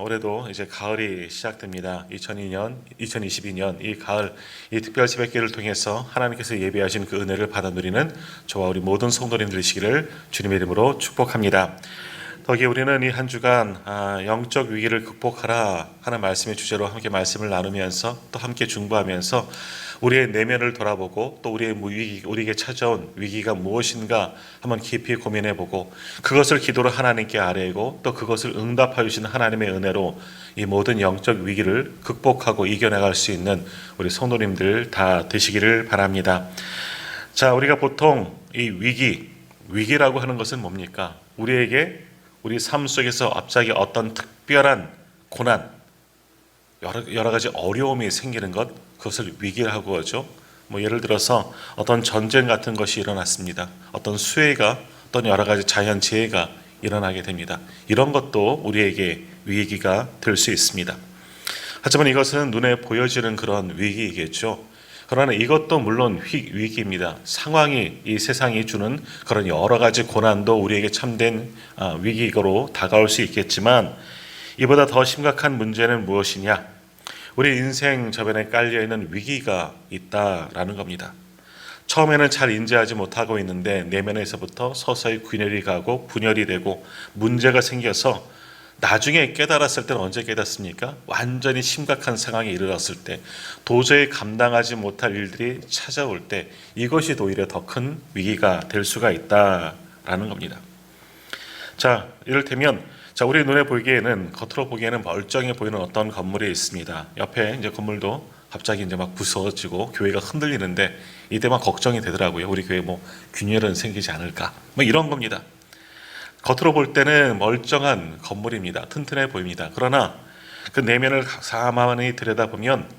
올해도 이제 가을이 시작됩니다. 2022년 이 가을, 이 특별 새벽기를 통해서 하나님께서 예비하신 그 은혜를 받아 누리는 저와 우리 모든 성도님들 되시기를 주님의 이름으로 축복합니다. 더기에 우리는 이 한 주간 영적 위기를 극복하라 하는 말씀의 주제로 함께 말씀을 나누면서 또 함께 중보하면서 우리의 내면을 돌아보고 또 우리에게 찾아온 위기가 무엇인가 한번 깊이 고민해보고 그것을 기도로 하나님께 아뢰고 또 그것을 응답하여 주신 하나님의 은혜로 이 모든 영적 위기를 극복하고 이겨나갈 수 있는 우리 성도님들 다 되시기를 바랍니다. 우리가 보통 이 위기라고 하는 것은 뭡니까? 우리 삶 속에서 갑자기 어떤 특별한 고난, 여러 가지 어려움이 생기는 것, 그것을 위기라고 하죠. 예를 들어서 어떤 전쟁 같은 것이 일어났습니다. 어떤 수해가, 어떤 여러 가지 자연재해가 일어나게 됩니다. 이런 것도 우리에게 위기가 될 수 있습니다. 하지만 이것은 눈에 보여지는 그런 위기이겠죠. 그러나 이것도 물론 위기입니다. 상황이, 이 세상이 주는 그런 여러 가지 고난도 우리에게 참된 위기로 다가올 수 있겠지만 이보다 더 심각한 문제는 무엇이냐? 우리 인생 저변에 깔려있는 위기가 있다라는 겁니다. 처음에는 잘 인지하지 못하고 있는데 내면에서부터 서서히 균열이 가고 분열이 되고 문제가 생겨서 나중에 깨달았을 때는 언제 깨닫습니까? 완전히 심각한 상황에 이르렀을 때, 도저히 감당하지 못할 일들이 찾아올 때 이것이 오히려 더 큰 위기가 될 수가 있다라는 겁니다. 이를테면 우리 눈에 보기에는, 겉으로 보기에는 멀쩡해 보이는 어떤 건물이 있습니다. 옆에 이제 건물도 갑자기 이제 막 부서지고 교회가 흔들리는데 이때 막 걱정이 되더라고요. 우리 교회 균열은 생기지 않을까? 이런 겁니다. 겉으로 볼 때는 멀쩡한 건물입니다. 튼튼해 보입니다. 그러나 그 내면을 가만히 들여다보면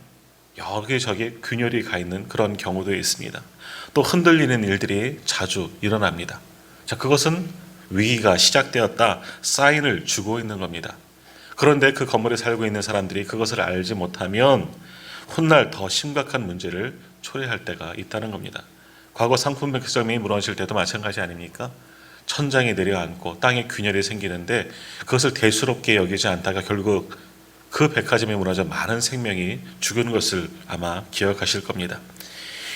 여기저기 균열이 가 있는 그런 경우도 있습니다. 또 흔들리는 일들이 자주 일어납니다. 그것은 위기가 시작되었다 사인을 주고 있는 겁니다. 그런데 그 건물에 살고 있는 사람들이 그것을 알지 못하면 훗날 더 심각한 문제를 초래할 때가 있다는 겁니다. 과거 상품 백점이 무너질 때도 마찬가지 아닙니까? 천장이 내려앉고 땅에 균열이 생기는데 그것을 대수롭게 여기지 않다가 결국 그 백화점이 무너져 많은 생명이 죽은 것을 아마 기억하실 겁니다.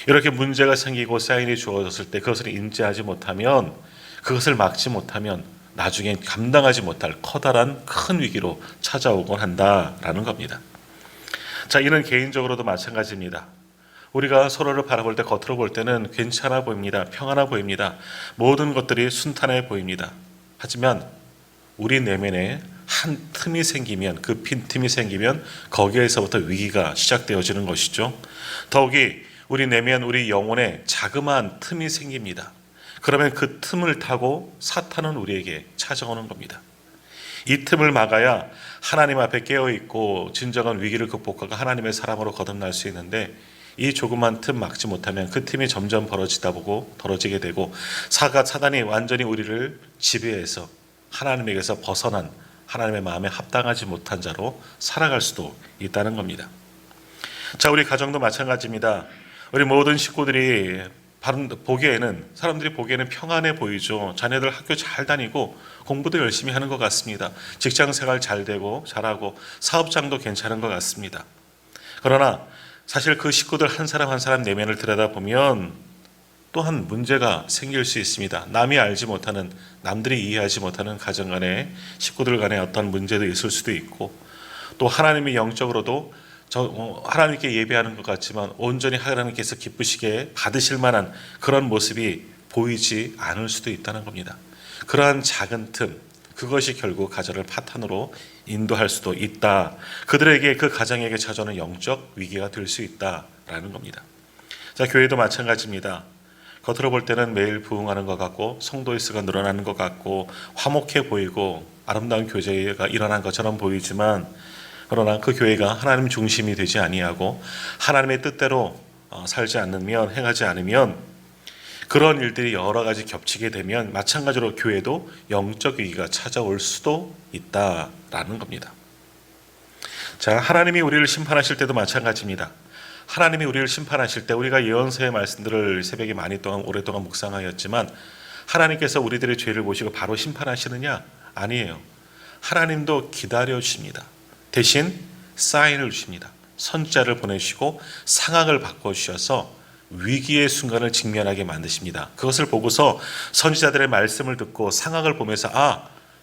이렇게 문제가 생기고 사인이 주어졌을 때 그것을 인지하지 못하면, 그것을 막지 못하면 나중에 감당하지 못할 커다란 큰 위기로 찾아오곤 한다라는 겁니다. 이는 개인적으로도 마찬가지입니다. 우리가 서로를 바라볼 때 겉으로 볼 때는 괜찮아 보입니다. 평안해 보입니다. 모든 것들이 순탄해 보입니다. 하지만 우리 내면에 한 틈이 생기면, 그 빈틈이 생기면 거기에서부터 위기가 시작되어지는 것이죠. 더욱이 우리 내면, 우리 영혼에 자그마한 틈이 생깁니다. 그러면 그 틈을 타고 사탄은 우리에게 찾아오는 겁니다. 이 틈을 막아야 하나님 앞에 깨어있고 진정한 위기를 극복하고 하나님의 사람으로 거듭날 수 있는데, 이 조그만 틈 막지 못하면 그 틈이 점점 벌어지게 되고 사단이 완전히 우리를 지배해서 하나님에게서 벗어난, 하나님의 마음에 합당하지 못한 자로 살아갈 수도 있다는 겁니다. 우리 가정도 마찬가지입니다. 우리 모든 식구들이 사람들이 보기에는 평안해 보이죠. 자녀들 학교 잘 다니고 공부도 열심히 하는 것 같습니다. 직장 생활 잘 되고 잘하고 사업장도 괜찮은 것 같습니다. 그러나 사실 그 식구들 한 사람 한 사람 내면을 들여다보면 또한 문제가 생길 수 있습니다. 남이 알지 못하는, 남들이 이해하지 못하는 가정 간에, 식구들 간에 어떤 문제도 있을 수도 있고, 또 하나님이 영적으로도 하나님께 예배하는 것 같지만 온전히 하나님께서 기쁘시게 받으실 만한 그런 모습이 보이지 않을 수도 있다는 겁니다. 그러한 작은 틈, 그것이 결국 가정을 파탄으로 인도할 수도 있다. 그들에게, 그 가정에게 찾아오는 영적 위기가 될 수 있다라는 겁니다. 교회도 마찬가지입니다. 겉으로 볼 때는 매일 부흥하는 것 같고 성도의 수가 늘어나는 것 같고 화목해 보이고 아름다운 교제가 일어난 것처럼 보이지만, 그러나 그 교회가 하나님 중심이 되지 아니하고 하나님의 뜻대로 살지 않으면, 행하지 않으면 그런 일들이 여러 가지 겹치게 되면 마찬가지로 교회도 영적 위기가 찾아올 수도 있다라는 겁니다. 하나님이 우리를 심판하실 때도 마찬가지입니다. 하나님이 우리를 심판하실 때 우리가 예언서의 말씀들을 새벽에 오랫동안 묵상하였지만 하나님께서 우리들의 죄를 보시고 바로 심판하시느냐? 아니에요. 하나님도 기다려 주십니다. 대신 사인을 주십니다. 선자를 보내시고 상황을 바꿔주셔서 위기의 순간을 직면하게 만드십니다. 그것을 보고서 선지자들의 말씀을 듣고 상황을 보면서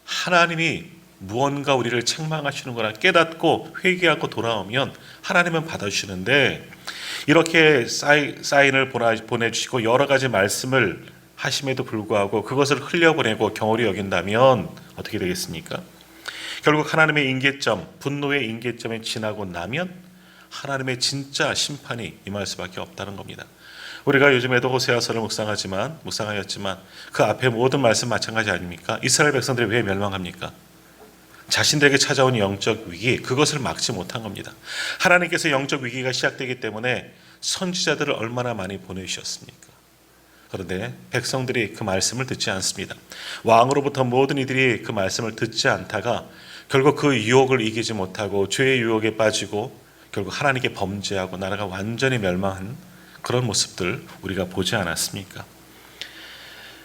하나님이 무언가 우리를 책망하시는구나 깨닫고 회개하고 돌아오면 하나님은 받아주시는데, 이렇게 사인을 보내주시고 여러 가지 말씀을 하심에도 불구하고 그것을 흘려보내고 경홀히 여긴다면 어떻게 되겠습니까? 결국 하나님의 임계점, 분노의 임계점에 지나고 나면 하나님의 진짜 심판이 임할 수밖에 없다는 겁니다. 우리가 요즘에도 호세아서를 묵상하였지만 그 앞에 모든 말씀 마찬가지 아닙니까? 이스라엘 백성들이 왜 멸망합니까? 자신들에게 찾아온 영적 위기, 그것을 막지 못한 겁니다. 하나님께서 영적 위기가 시작되기 때문에 선지자들을 얼마나 많이 보내주셨습니까? 그런데 백성들이 그 말씀을 듣지 않습니다. 왕으로부터 모든 이들이 그 말씀을 듣지 않다가 결국 그 유혹을 이기지 못하고 죄의 유혹에 빠지고 결국 하나님께 범죄하고 나라가 완전히 멸망한 그런 모습들 우리가 보지 않았습니까?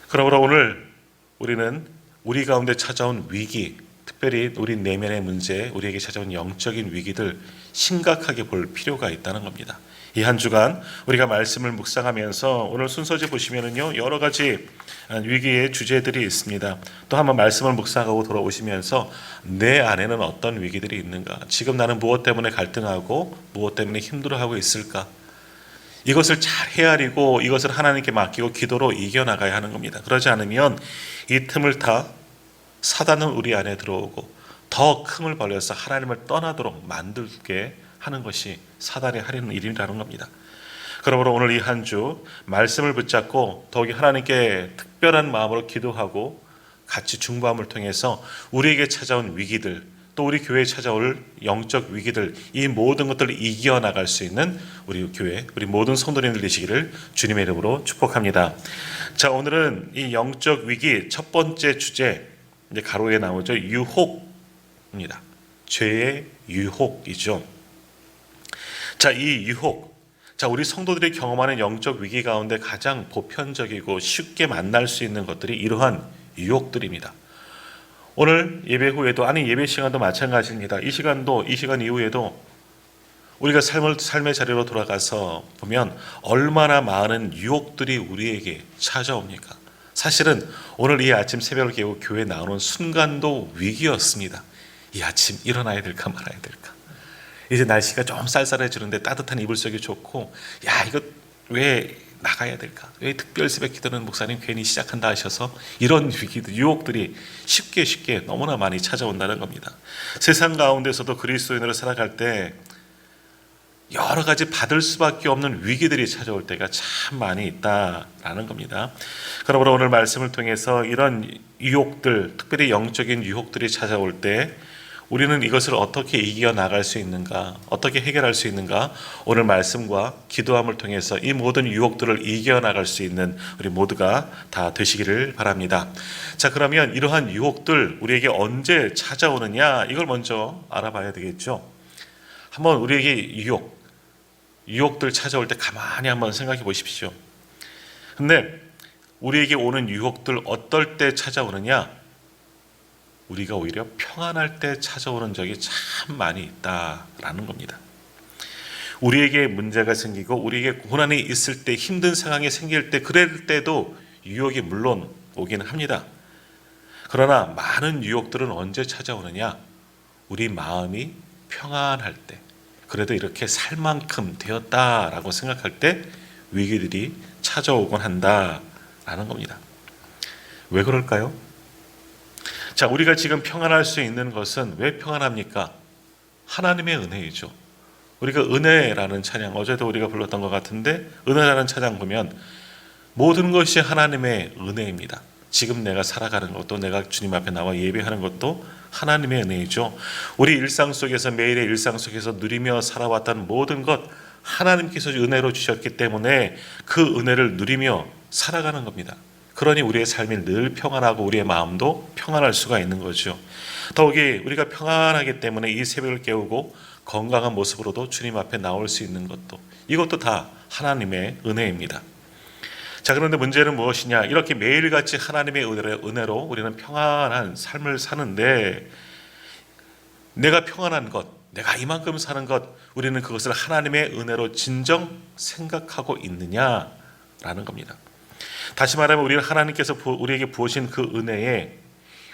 그러므로 오늘 우리는 우리 가운데 찾아온 위기, 특별히 우리 내면의 문제, 우리에게 찾아온 영적인 위기들 심각하게 볼 필요가 있다는 겁니다. 이 한 주간 우리가 말씀을 묵상하면서 오늘 순서지 보시면은요, 여러 가지 위기의 주제들이 있습니다. 또 한번 말씀을 묵상하고 돌아오시면서 내 안에는 어떤 위기들이 있는가? 지금 나는 무엇 때문에 갈등하고 무엇 때문에 힘들어하고 있을까? 이것을 잘 헤아리고 이것을 하나님께 맡기고 기도로 이겨나가야 하는 겁니다. 그러지 않으면 이 틈을 타 사단은 우리 안에 들어오고 더 큼을 벌여서 하나님을 떠나도록 만들게 하는 것이 사단이 하려는 일이라는 겁니다. 그러므로 오늘 이 한 주 말씀을 붙잡고 더욱이 하나님께 특별한 마음으로 기도하고 같이 중보함을 통해서 우리에게 찾아온 위기들, 또 우리 교회에 찾아올 영적 위기들, 이 모든 것들을 이겨나갈 수 있는 우리 교회, 우리 모든 성도님들 되시기를 주님의 이름으로 축복합니다. 자, 오늘은 이 영적 위기 첫 번째 주제, 이제 가로에 나오죠. 유혹입니다. 죄의 유혹이죠. 자, 이 유혹. 자, 우리 성도들이 경험하는 영적 위기 가운데 가장 보편적이고 쉽게 만날 수 있는 것들이 이러한 유혹들입니다. 오늘 예배 후에도, 예배 시간도 마찬가지입니다. 이 시간 이후에도 우리가 삶의 자리로 돌아가서 보면 얼마나 많은 유혹들이 우리에게 찾아옵니까? 사실은 오늘 이 아침 새벽을 깨고 교회 나오는 순간도 위기였습니다. 이 아침 일어나야 될까 말아야 될까? 이제 날씨가 좀 쌀쌀해지는데 따뜻한 이불 속이 좋고, 이거 왜 나가야 될까? 왜 특별 새벽 기도는 목사님 괜히 시작한다 하셔서 이런 위기들, 유혹들이 쉽게 너무나 많이 찾아온다는 겁니다. 세상 가운데서도 그리스도인으로 살아갈 때 여러 가지 받을 수밖에 없는 위기들이 찾아올 때가 참 많이 있다라는 겁니다. 그러므로 오늘 말씀을 통해서 이런 유혹들, 특별히 영적인 유혹들이 찾아올 때 우리는 이것을 어떻게 이겨나갈 수 있는가, 어떻게 해결할 수 있는가, 오늘 말씀과 기도함을 통해서 이 모든 유혹들을 이겨나갈 수 있는 우리 모두가 다 되시기를 바랍니다. 자, 그러면 이러한 유혹들 우리에게 언제 찾아오느냐, 이걸 먼저 알아봐야 되겠죠. 한번 우리에게 유혹들 찾아올 때 가만히 한번 생각해 보십시오. 근데 우리에게 오는 유혹들 어떨 때 찾아오느냐? 우리가 오히려 평안할 때 찾아오는 적이 참 많이 있다라는 겁니다. 우리에게 문제가 생기고 우리에게 고난이 있을 때, 힘든 상황이 생길 때, 그럴 때도 유혹이 물론 오기는 합니다. 그러나 많은 유혹들은 언제 찾아오느냐? 우리 마음이 평안할 때, 그래도 이렇게 살 만큼 되었다라고 생각할 때 위기들이 찾아오곤 한다라는 겁니다. 왜 그럴까요? 자, 우리가 지금 평안할 수 있는 것은 왜 평안합니까? 하나님의 은혜이죠. 우리가 은혜라는 찬양, 어제도 우리가 불렀던 것 같은데, 은혜라는 찬양 보면 모든 것이 하나님의 은혜입니다. 지금 내가 살아가는 것도, 내가 주님 앞에 나와 예배하는 것도 하나님의 은혜이죠. 우리 일상 속에서, 매일의 일상 속에서 누리며 살아왔던 모든 것 하나님께서 은혜로 주셨기 때문에 그 은혜를 누리며 살아가는 겁니다. 그러니 우리의 삶이 늘 평안하고 우리의 마음도 평안할 수가 있는 거죠. 더욱이 우리가 평안하기 때문에 이 새벽을 깨우고 건강한 모습으로도 주님 앞에 나올 수 있는 것도, 이것도 다 하나님의 은혜입니다. 자, 그런데 문제는 무엇이냐? 이렇게 매일같이 하나님의 은혜로 우리는 평안한 삶을 사는데 내가 평안한 것, 내가 이만큼 사는 것, 우리는 그것을 하나님의 은혜로 진정 생각하고 있느냐라는 겁니다. 다시 말하면 우리는 하나님께서 우리에게 부으신 그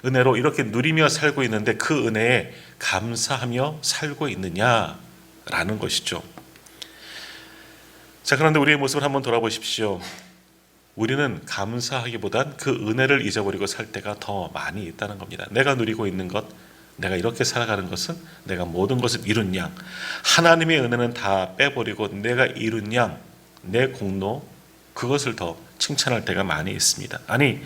은혜로 이렇게 누리며 살고 있는데 그 은혜에 감사하며 살고 있느냐라는 것이죠. 자, 그런데 우리의 모습을 한번 돌아보십시오. 우리는 감사하기보단 그 은혜를 잊어버리고 살 때가 더 많이 있다는 겁니다. 내가 누리고 있는 것, 내가 이렇게 살아가는 것은 내가 모든 것을 이룬 양, 하나님의 은혜는 다 빼버리고 내가 이룬 양, 내 공로, 그것을 더 칭찬할 때가 많이 있습니다. 아니,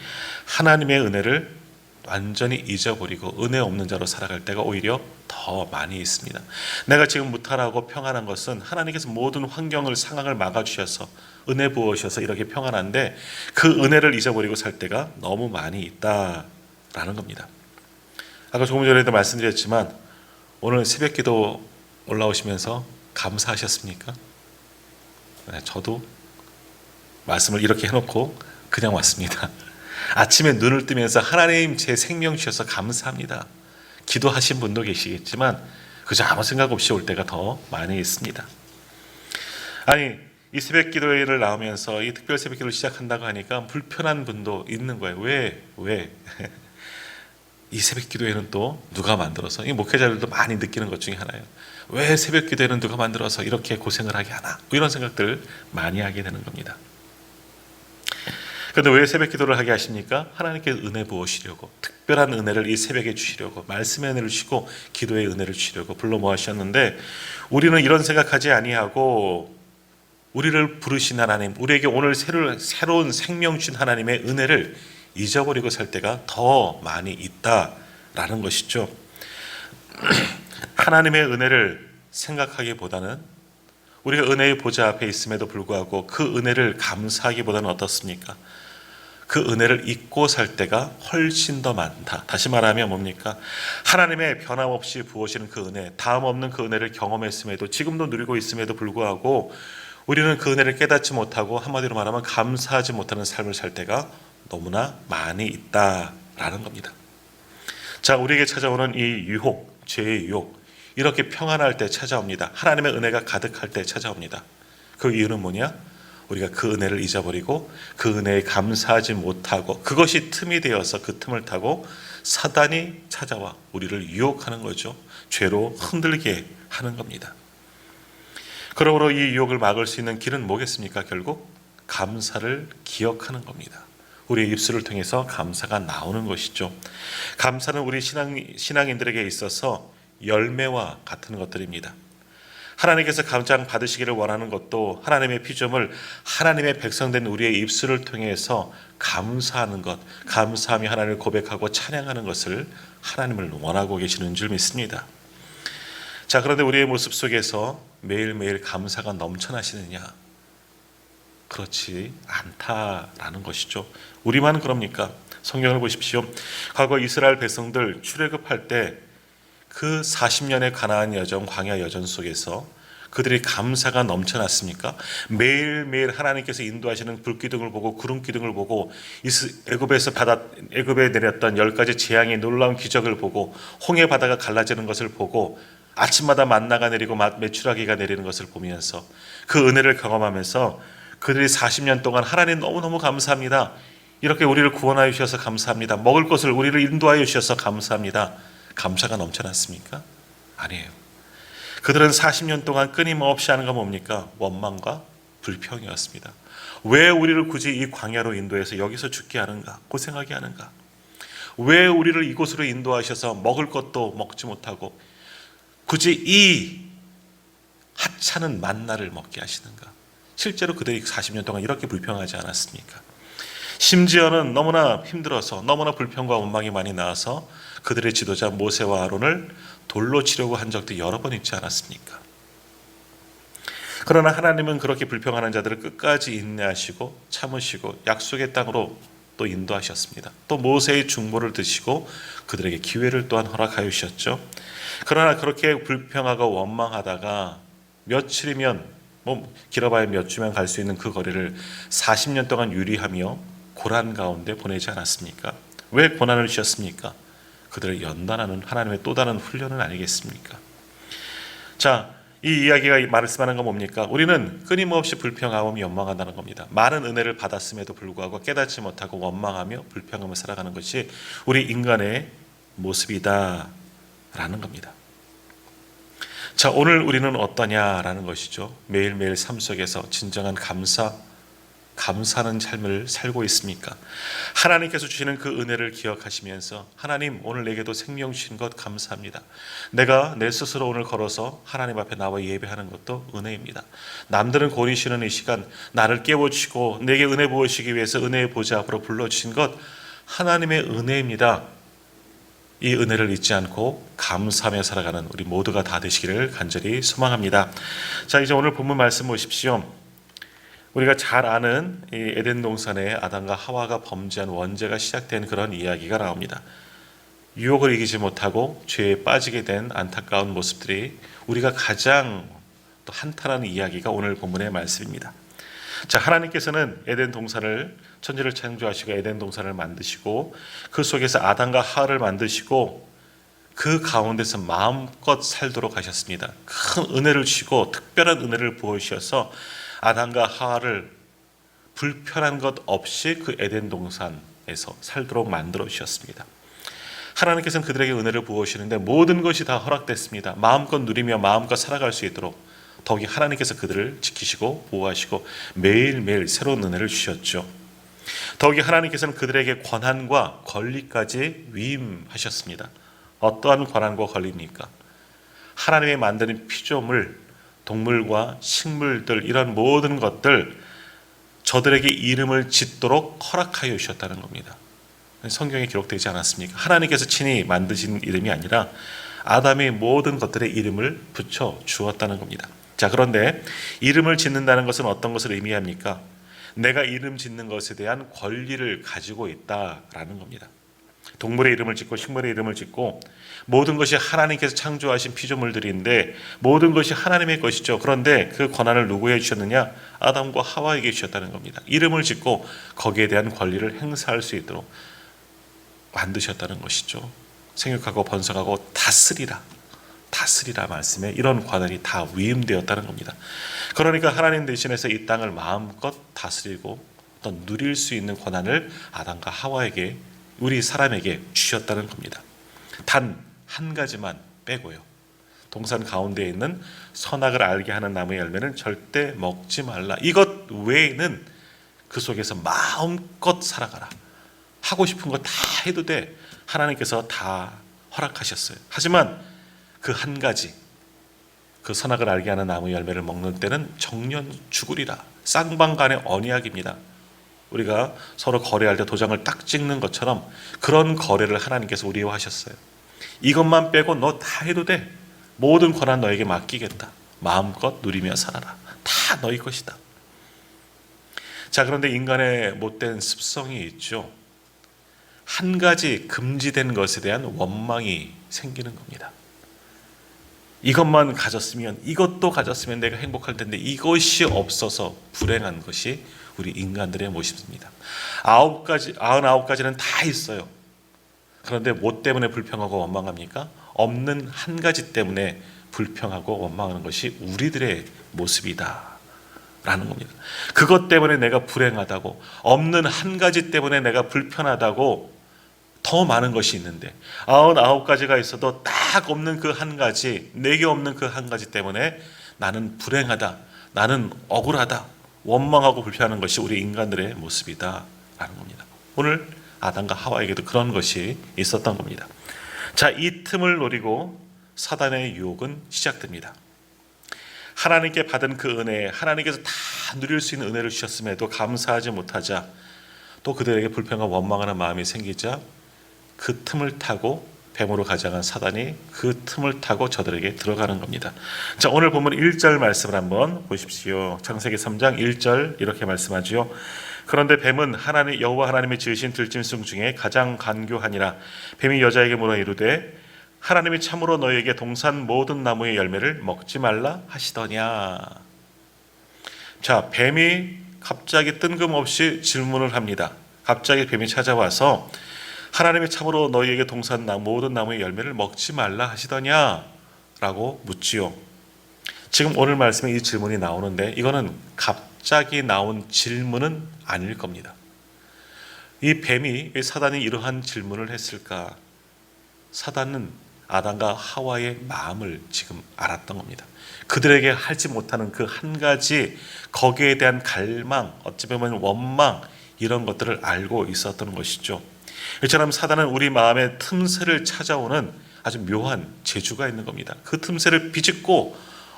하나님의 은혜를 완전히 잊어버리고 은혜 없는 자로 살아갈 때가 오히려 더 많이 있습니다. 내가 지금 무탈하고 평안한 것은 하나님께서 모든 환경을, 상황을 막아주셔서 은혜 부어주셔서 이렇게 평안한데 그 은혜를 잊어버리고 살 때가 너무 많이 있다라는 겁니다. 아까 조금 전에도 말씀드렸지만 오늘 새벽기도 올라오시면서 감사하셨습니까? 네, 저도 말씀을 이렇게 해놓고 그냥 왔습니다. 아침에 눈을 뜨면서 하나님 제 생명 주셔서 감사합니다. 기도하신 분도 계시겠지만 그저 아무 생각 없이 올 때가 더 많이 있습니다. 아니, 이 새벽 기도회를 나오면서 이 특별 새벽 기도를 시작한다고 하니까 불편한 분도 있는 거예요. 왜? 이 새벽 기도회는 또 누가 만들어서, 이 목회자들도 많이 느끼는 것 중에 하나예요. 왜 새벽 기도회는 누가 만들어서 이렇게 고생을 하게 하나? 이런 생각들을 많이 하게 되는 겁니다. 그런데 왜 새벽 기도를 하게 하십니까? 하나님께 은혜 부으시려고, 특별한 은혜를 이 새벽에 주시려고, 말씀의 은혜를 주시고 기도의 은혜를 주시려고 불러 모으셨는데 우리는 이런 생각하지 아니하고 우리를 부르신 하나님, 우리에게 오늘 새로운 생명 주신 하나님의 은혜를 잊어버리고 살 때가 더 많이 있다라는 것이죠. 하나님의 은혜를 생각하기보다는 우리가 은혜의 보좌 앞에 있음에도 불구하고 그 은혜를 감사하기보다는 어떻습니까? 그 은혜를 잊고 살 때가 훨씬 더 많다. 다시 말하면 뭡니까? 하나님의 변함없이 부어지는 그 은혜, 다음 없는 그 은혜를 경험했음에도, 지금도 누리고 있음에도 불구하고 우리는 그 은혜를 깨닫지 못하고 한마디로 말하면 감사하지 못하는 삶을 살 때가 너무나 많이 있다라는 겁니다. 자, 우리에게 찾아오는 이 유혹, 죄의 유혹, 이렇게 평안할 때 찾아옵니다. 하나님의 은혜가 가득할 때 찾아옵니다. 그 이유는 뭐냐? 우리가 그 은혜를 잊어버리고 그 은혜에 감사하지 못하고 그것이 틈이 되어서 그 틈을 타고 사단이 찾아와 우리를 유혹하는 거죠. 죄로 흔들게 하는 겁니다. 그러므로 이 유혹을 막을 수 있는 길은 뭐겠습니까? 결국 감사를 기억하는 겁니다. 우리의 입술을 통해서 감사가 나오는 것이죠. 감사는 우리 신앙인들에게 있어서 열매와 같은 것들입니다. 하나님께서 가장 받으시기를 원하는 것도 하나님의 피조물, 하나님의 백성된 우리의 입술을 통해서 감사하는 것, 감사하며 하나님을 고백하고 찬양하는 것을 하나님을 원하고 계시는 줄 믿습니다. 자, 그런데 우리의 모습 속에서 매일매일 감사가 넘쳐나시느냐? 그렇지 않다라는 것이죠. 우리만 그럽니까? 성경을 보십시오. 과거 이스라엘 백성들 출애굽할 때 그 40년의 가나안 여정, 광야 여정 속에서 그들이 감사가 넘쳐났습니까? 매일매일 하나님께서 인도하시는 불기둥을 보고 구름 기둥을 보고 애굽에 내렸던 10가지 재앙의 놀라운 기적을 보고 홍해 바다가 갈라지는 것을 보고 아침마다 만나가 내리고 메추라기가 내리는 것을 보면서 그 은혜를 경험하면서 그들이 40년 동안 하나님 너무너무 감사합니다. 이렇게 우리를 구원하여 주셔서 감사합니다. 먹을 것을 우리를 인도하여 주셔서 감사합니다. 감사가 넘쳐났습니까? 아니에요. 그들은 40년 동안 끊임없이 하는 건 뭡니까? 원망과 불평이었습니다. 왜 우리를 굳이 이 광야로 인도해서 여기서 죽게 하는가? 고생하게 하는가? 왜 우리를 이곳으로 인도하셔서 먹을 것도 먹지 못하고 굳이 이 하찮은 만나를 먹게 하시는가? 실제로 그들이 40년 동안 이렇게 불평하지 않았습니까? 심지어는 너무나 힘들어서 너무나 불평과 원망이 많이 나와서 그들의 지도자 모세와 아론을 돌로 치려고 한 적도 여러 번 있지 않았습니까? 그러나 하나님은 그렇게 불평하는 자들을 끝까지 인내하시고 참으시고 약속의 땅으로 또 인도하셨습니다. 또 모세의 중보를 드시고 그들에게 기회를 또한 허락하여 주셨죠. 그러나 그렇게 불평하고 원망하다가 며칠이면 길어봐야 몇 주면 갈 수 있는 그 거리를 40년 동안 유리하며 고난 가운데 보내지 않았습니까? 왜 고난을 주셨습니까? 그들을 연단하는 하나님의 또 다른 훈련은 아니겠습니까? 자, 이 이야기가 말씀하는 건 뭡니까? 우리는 끊임없이 불평하고 원망한다는 겁니다. 많은 은혜를 받았음에도 불구하고 깨닫지 못하고 원망하며 불평하며 살아가는 것이 우리 인간의 모습이다 라는 겁니다. 자, 오늘 우리는 어떠냐라는 것이죠. 매일매일 삶 속에서 진정한 감사하는 삶을 살고 있습니까? 하나님께서 주시는 그 은혜를 기억하시면서 하나님, 오늘 내게도 생명 주신 것 감사합니다. 내가 내 스스로 오늘 걸어서 하나님 앞에 나와 예배하는 것도 은혜입니다. 남들은 고리 쉬는 이 시간 나를 깨워주시고 내게 은혜 부으시기 위해서 은혜의 보좌 앞으로 불러주신 것 하나님의 은혜입니다. 이 은혜를 잊지 않고 감사하며 살아가는 우리 모두가 다 되시기를 간절히 소망합니다. 자, 이제 오늘 본문 말씀 보십시오. 우리가 잘 아는 이 에덴 동산에 아담과 하와가 범죄한 원죄가 시작된 그런 이야기가 나옵니다. 유혹을 이기지 못하고 죄에 빠지게 된 안타까운 모습들이 우리가 가장 또 한탄하는 이야기가 오늘 본문의 말씀입니다. 자, 하나님께서는 에덴 동산을 천지를 창조하시고 에덴 동산을 만드시고 그 속에서 아담과 하와를 만드시고 그 가운데서 마음껏 살도록 하셨습니다. 큰 은혜를 주시고 특별한 은혜를 부어주셔서 아담과 하와를 불편한 것 없이 그 에덴 동산에서 살도록 만들어 주셨습니다. 하나님께서는 그들에게 은혜를 부어주시는데 모든 것이 다 허락됐습니다. 마음껏 누리며 마음껏 살아갈 수 있도록 더욱이 하나님께서 그들을 지키시고 보호하시고 매일매일 새로운 은혜를 주셨죠. 더욱이 하나님께서는 그들에게 권한과 권리까지 위임하셨습니다. 어떠한 권한과 권리입니까? 하나님의 만드는 피조물, 동물과 식물들 이런 모든 것들 저들에게 이름을 짓도록 허락하여 주셨다는 겁니다. 성경에 기록되지 않았습니까? 하나님께서 친히 만드신 이름이 아니라 아담의 모든 것들의 이름을 붙여 주었다는 겁니다. 자, 그런데 이름을 짓는다는 것은 어떤 것을 의미합니까? 내가 이름 짓는 것에 대한 권리를 가지고 있다라는 겁니다. 동물의 이름을 짓고 식물의 이름을 짓고 모든 것이 하나님께서 창조하신 피조물들인데 모든 것이 하나님의 것이죠. 그런데 그 권한을 누구에게 주셨느냐? 아담과 하와에게 주셨다는 겁니다. 이름을 짓고 거기에 대한 권리를 행사할 수 있도록 만드셨다는 것이죠. 생육하고 번성하고 다스리라 말씀에 이런 권한이 다 위임되었다는 겁니다. 그러니까 하나님 대신해서 이 땅을 마음껏 다스리고 또 누릴 수 있는 권한을 아담과 하와에게 우리 사람에게 주셨다는 겁니다. 단 한 가지만 빼고요. 동산 가운데에 있는 선악을 알게 하는 나무의 열매는 절대 먹지 말라. 이것 외에는 그 속에서 마음껏 살아가라. 하고 싶은 거 다 해도 돼. 하나님께서 다 허락하셨어요. 하지만 그 한 가지, 그 선악을 알게 하는 나무 열매를 먹는 때는 정년 죽으리라. 쌍방간의 언약입니다. 우리가 서로 거래할 때 도장을 딱 찍는 것처럼 그런 거래를 하나님께서 우리와 하셨어요. 이것만 빼고 너 다 해도 돼. 모든 권한 너에게 맡기겠다. 마음껏 누리며 살아라. 다 너희 것이다. 자, 그런데 인간의 못된 습성이 있죠. 한 가지 금지된 것에 대한 원망이 생기는 겁니다. 이것만 가졌으면, 이것도 가졌으면 내가 행복할 텐데 이것이 없어서 불행한 것이 우리 인간들의 모습입니다. 99가지는 다 있어요. 그런데 뭐 때문에 불평하고 원망합니까? 없는 한 가지 때문에 불평하고 원망하는 것이 우리들의 모습이다 라는 겁니다. 그것 때문에 내가 불행하다고, 없는 한 가지 때문에 내가 불편하다고 더 많은 것이 있는데 99가지가 있어도 딱 없는 그 한 가지, 내게 없는 그 한 가지 때문에 나는 불행하다, 나는 억울하다, 원망하고 불평하는 것이 우리 인간들의 모습이다 라는 겁니다. 오늘 아담과 하와에게도 그런 것이 있었던 겁니다. 자, 이 틈을 노리고 사단의 유혹은 시작됩니다. 하나님께 받은 그 은혜, 하나님께서 다 누릴 수 있는 은혜를 주셨음에도 감사하지 못하자, 또 그들에게 불평과 원망하는 마음이 생기자 그 틈을 타고 뱀으로 가장한 사단이 그 틈을 타고 저들에게 들어가는 겁니다. 자, 오늘 본문 1절 말씀을 한번 보십시오. 창세기 3장 1절 이렇게 말씀하지요. 그런데 뱀은 여호와 하나님이 지으신 들짐승 중에 가장 간교하니라. 뱀이 여자에게 물어 이르되 하나님이 참으로 너희에게 동산 모든 나무의 열매를 먹지 말라 하시더냐. 자, 뱀이 갑자기 뜬금없이 질문을 합니다. 갑자기 뱀이 찾아와서 하나님이 참으로 너희에게 동산 모든 나무의 열매를 먹지 말라 하시더냐? 라고 묻지요. 지금 오늘 말씀에 이 질문이 나오는데 이거는 갑자기 나온 질문은 아닐 겁니다. 이 뱀이 왜 사단이 이러한 질문을 했을까? 사단은 아담과 하와의 마음을 지금 알았던 겁니다. 그들에게 하지 못하는 그 한 가지, 거기에 대한 갈망, 어찌 보면 원망, 이런 것들을 알고 있었던 것이죠. 이처럼 사단은 우리 마음의 틈새를 찾아오는 아주 묘한 재주가 있는 겁니다. 그 틈새를 비집고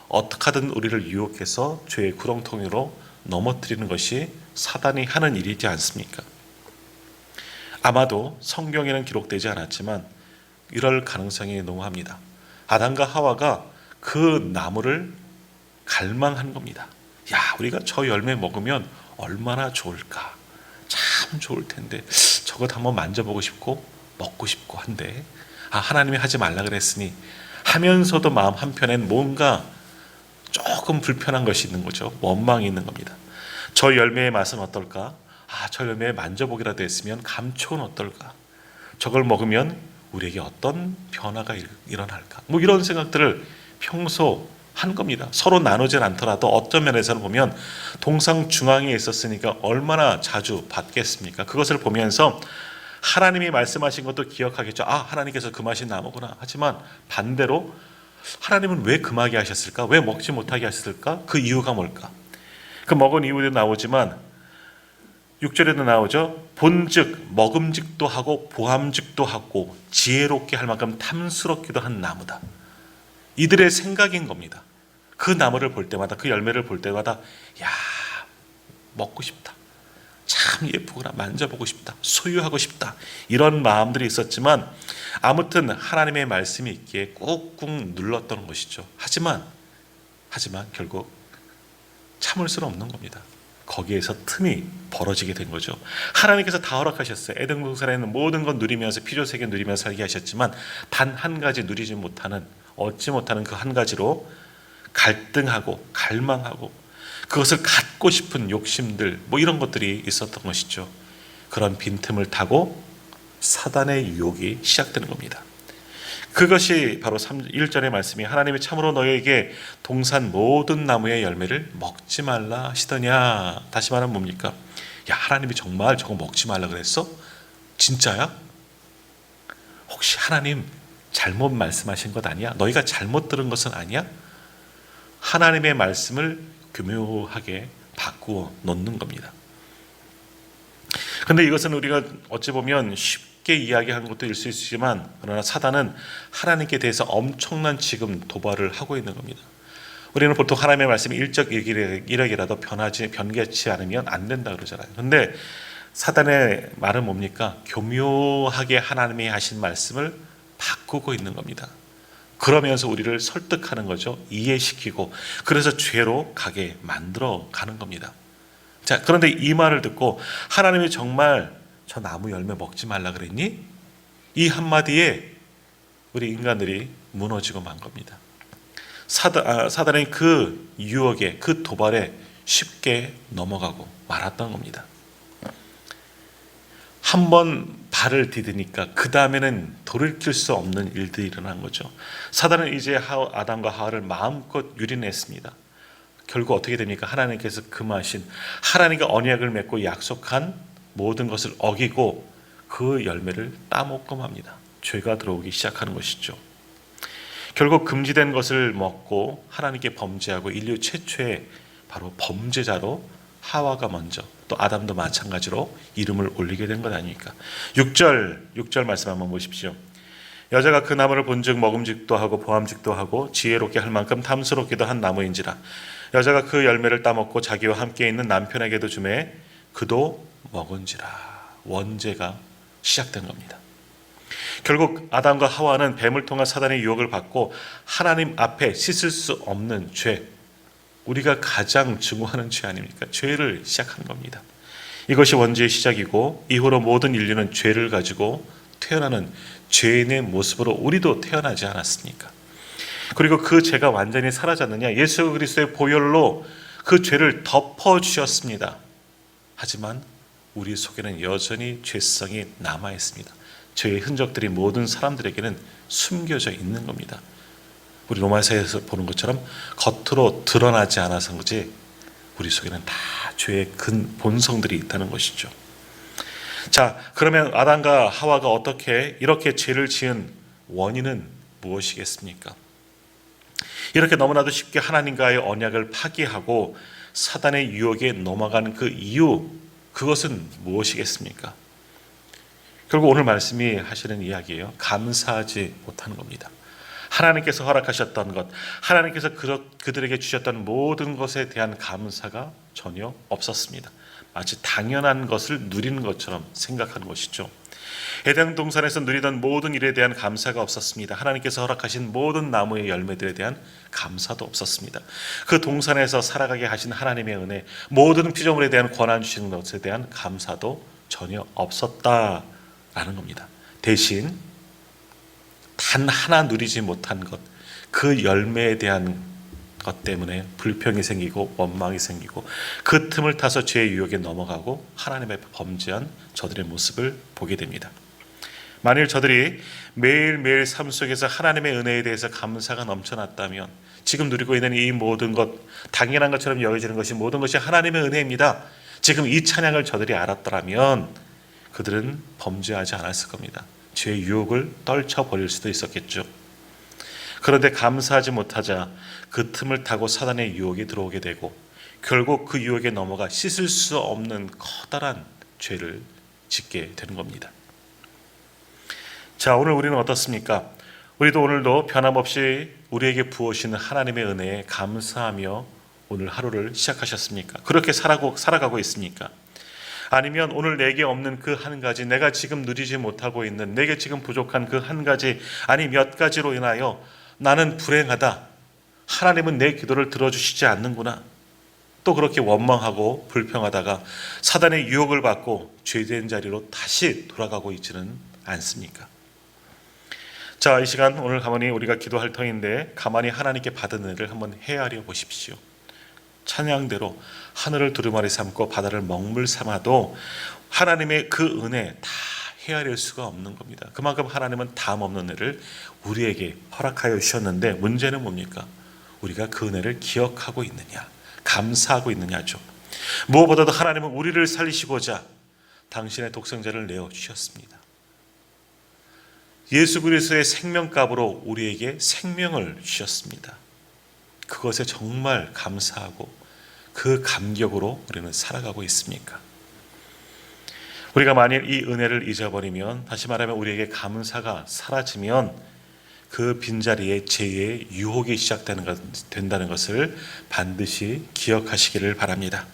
어떻게 하든 우리를 유혹해서 죄의 구렁텅이로 넘어뜨리는 것이 사단이 하는 일이지 않습니까? 아마도 성경에는 기록되지 않았지만 이럴 가능성이 농후합니다. 아담과 하와가 그 나무를 갈망한 겁니다. 야, 우리가 저 열매 먹으면 얼마나 좋을까? 참 좋을 텐데 저것 한번 만져보고 싶고 먹고 싶고 한데 하나님이 하지 말라 그랬으니 하면서도 마음 한편엔 뭔가 조금 불편한 것이 있는 거죠. 원망이 있는 겁니다. 저 열매의 맛은 어떨까? 저 열매에 만져보기라도 했으면 감초는 어떨까? 저걸 먹으면 우리에게 어떤 변화가 일어날까? 뭐 이런 생각들을 평소 한 겁니다. 서로 나누진 않더라도 어떤 면에서는 보면 동상 중앙에 있었으니까 얼마나 자주 받겠습니까? 그것을 보면서 하나님이 말씀하신 것도 기억하겠죠. 하나님께서 금하신 나무구나. 하지만 반대로 하나님은 왜 금하게 하셨을까? 왜 먹지 못하게 하셨을까? 그 이유가 뭘까? 그 먹은 이유도 나오지만 6절에도 나오죠. 본즉 먹음직도 하고 보암직도 하고 지혜롭게 할 만큼 탐스럽기도 한 나무다. 이들의 생각인 겁니다. 그 나무를 볼 때마다, 그 열매를 볼 때마다 야, 먹고 싶다. 참 예쁘구나. 만져보고 싶다. 소유하고 싶다. 이런 마음들이 있었지만 아무튼 하나님의 말씀이 있기에 꾹꾹 눌렀던 것이죠. 하지만 결국 참을 수는 없는 겁니다. 거기에서 틈이 벌어지게 된 거죠. 하나님께서 다 허락하셨어요. 에덴 동산에는 모든 건 누리면서 피조세계 누리면서 살게 하셨지만 단 한 가지 누리지 못하는, 얻지 못하는 그 한 가지로 갈등하고 갈망하고 그것을 갖고 싶은 욕심들, 뭐 이런 것들이 있었던 것이죠. 그런 빈틈을 타고 사단의 유혹이 시작되는 겁니다. 그것이 바로 1절의 말씀이 하나님이 참으로 너희에게 동산 모든 나무의 열매를 먹지 말라 하시더냐. 다시 말하면 뭡니까? 야, 하나님이 정말 저거 먹지 말라 그랬어? 진짜야? 혹시 하나님 잘못 말씀하신 것 아니야? 너희가 잘못 들은 것은 아니야? 하나님의 말씀을 교묘하게 바꾸어 놓는 겁니다. 그런데 이것은 우리가 어찌 보면 쉽게 이야기한 것도 일 수 있지만, 그러나 사단은 하나님께 대해서 엄청난 지금 도발을 하고 있는 겁니다. 우리는 보통 하나님의 말씀이 일억이라도 변개치 않으면 안 된다 그러잖아요. 그런데 사단의 말은 뭡니까? 교묘하게 하나님이 하신 말씀을 바꾸고 있는 겁니다. 그러면서 우리를 설득하는 거죠. 이해시키고, 그래서 죄로 가게 만들어 가는 겁니다. 자, 그런데 이 말을 듣고 하나님이 정말 저 나무 열매 먹지 말라 그랬니? 이 한마디에 우리 인간들이 무너지고 만 겁니다. 사단의 그 유혹에, 그 도발에 쉽게 넘어가고 말았던 겁니다. 한번 발을 디디니까 그 다음에는 돌이킬 수 없는 일들이 일어난 거죠. 사단은 이제 아담과 하와를 마음껏 유린했습니다. 결국 어떻게 됩니까? 하나님께서 금하신, 하나님과 언약을 맺고 약속한 모든 것을 어기고 그 열매를 따먹고 맙니다. 죄가 들어오기 시작하는 것이죠. 결국 금지된 것을 먹고 하나님께 범죄하고 인류 최초의 바로 범죄자로 하와가 먼저, 또 아담도 마찬가지로 이름을 올리게 된 것 아닙니까? 6절 말씀 한번 보십시오. 여자가 그 나무를 본즉 먹음직도 하고 보암직도 하고 지혜롭게 할 만큼 탐스럽기도 한 나무인지라. 여자가 그 열매를 따먹고 자기와 함께 있는 남편에게도 주매 그도 먹은지라. 원죄가 시작된 겁니다. 결국 아담과 하와는 뱀을 통한 사단의 유혹을 받고 하나님 앞에 씻을 수 없는 죄, 우리가 가장 증오하는 죄 아닙니까? 죄를 시작한 겁니다. 이것이 원죄의 시작이고 이후로 모든 인류는 죄를 가지고 태어나는 죄인의 모습으로 우리도 태어나지 않았습니까? 그리고 그 죄가 완전히 사라졌느냐? 예수 그리스도의 보혈로 그 죄를 덮어주셨습니다. 하지만 우리 속에는 여전히 죄성이 남아있습니다. 죄의 흔적들이 모든 사람들에게는 숨겨져 있는 겁니다. 우리 로마서에서 보는 것처럼 겉으로 드러나지 않아서 그지 우리 속에는 다 죄의 근 본성들이 있다는 것이죠. 자, 그러면 아담과 하와가 어떻게 이렇게 죄를 지은 원인은 무엇이겠습니까? 이렇게 너무나도 쉽게 하나님과의 언약을 파기하고 사단의 유혹에 넘어간 그 이유, 그것은 무엇이겠습니까? 결국 오늘 말씀이 하시는 이야기예요. 감사하지 못하는 겁니다. 하나님께서 허락하셨던 것, 하나님께서 그들에게 주셨던 모든 것에 대한 감사가 전혀 없었습니다. 마치 당연한 것을 누리는 것처럼 생각하는 것이죠. 에덴 동산에서 누리던 모든 일에 대한 감사가 없었습니다. 하나님께서 허락하신 모든 나무의 열매들에 대한 감사도 없었습니다. 그 동산에서 살아가게 하신 하나님의 은혜, 모든 피조물에 대한 권한 주시는 것에 대한 감사도 전혀 없었다라는 겁니다. 대신 단 하나 누리지 못한 것, 그 열매에 대한 것 때문에 불평이 생기고 원망이 생기고 그 틈을 타서 죄의 유혹에 넘어가고 하나님 앞에 범죄한 저들의 모습을 보게 됩니다. 만일 저들이 매일매일 삶 속에서 하나님의 은혜에 대해서 감사가 넘쳐났다면 지금 누리고 있는 이 모든 것, 당연한 것처럼 여겨지는 것이 모든 것이 하나님의 은혜입니다. 지금 이 찬양을 저들이 알았더라면 그들은 범죄하지 않았을 겁니다. 죄의 유혹을 떨쳐버릴 수도 있었겠죠. 그런데 감사하지 못하자 그 틈을 타고 사단의 유혹이 들어오게 되고 결국 그 유혹에 넘어가 씻을 수 없는 커다란 죄를 짓게 되는 겁니다. 자, 오늘 우리는 어떻습니까? 우리도 오늘도 변함없이 우리에게 부어주시는 하나님의 은혜에 감사하며 오늘 하루를 시작하셨습니까? 그렇게 살아가고 있습니까? 아니면 오늘 내게 없는 그 한 가지, 내가 지금 누리지 못하고 있는, 내게 지금 부족한 그 한 가지, 아니 몇 가지로 인하여 나는 불행하다, 하나님은 내 기도를 들어주시지 않는구나, 또 그렇게 원망하고 불평하다가 사단의 유혹을 받고 죄된 자리로 다시 돌아가고 있지는 않습니까? 자, 이 시간 오늘 가만히 우리가 기도할 터인데 가만히 하나님께 받은 은혜를 한번 헤아려 보십시오. 찬양대로 하늘을 두루마리 삼고 바다를 먹물 삼아도 하나님의 그 은혜 다 헤아릴 수가 없는 겁니다. 그만큼 하나님은 담 없는 은혜를 우리에게 허락하여 주셨는데 문제는 뭡니까? 우리가 그 은혜를 기억하고 있느냐, 감사하고 있느냐죠. 무엇보다도 하나님은 우리를 살리시고자 당신의 독생자를 내어주셨습니다. 예수 그리스도의 생명값으로 우리에게 생명을 주셨습니다. 그것에 정말 감사하고 그 감격으로 우리는 살아가고 있습니까? 우리가 만일 이 은혜를 잊어버리면, 다시 말하면 우리에게 감사가 사라지면 그 빈자리에 죄의 유혹이 된다는 것을 반드시 기억하시기를 바랍니다.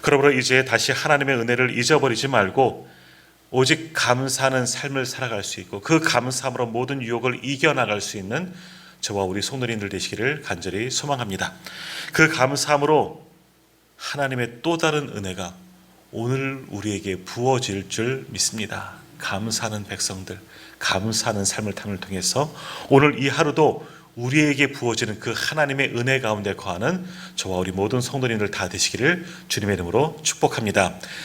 그러므로 이제 다시 하나님의 은혜를 잊어버리지 말고 오직 감사하는 삶을 살아갈 수 있고 그 감사함으로 모든 유혹을 이겨나갈 수 있는 저와 우리 성도님들 되시기를 간절히 소망합니다. 그 감사함으로 하나님의 또 다른 은혜가 오늘 우리에게 부어질 줄 믿습니다. 감사하는 백성들, 감사하는 삶을 통해서 오늘 이 하루도 우리에게 부어지는 그 하나님의 은혜 가운데 거하는 저와 우리 모든 성도님들 다 되시기를 주님의 이름으로 축복합니다.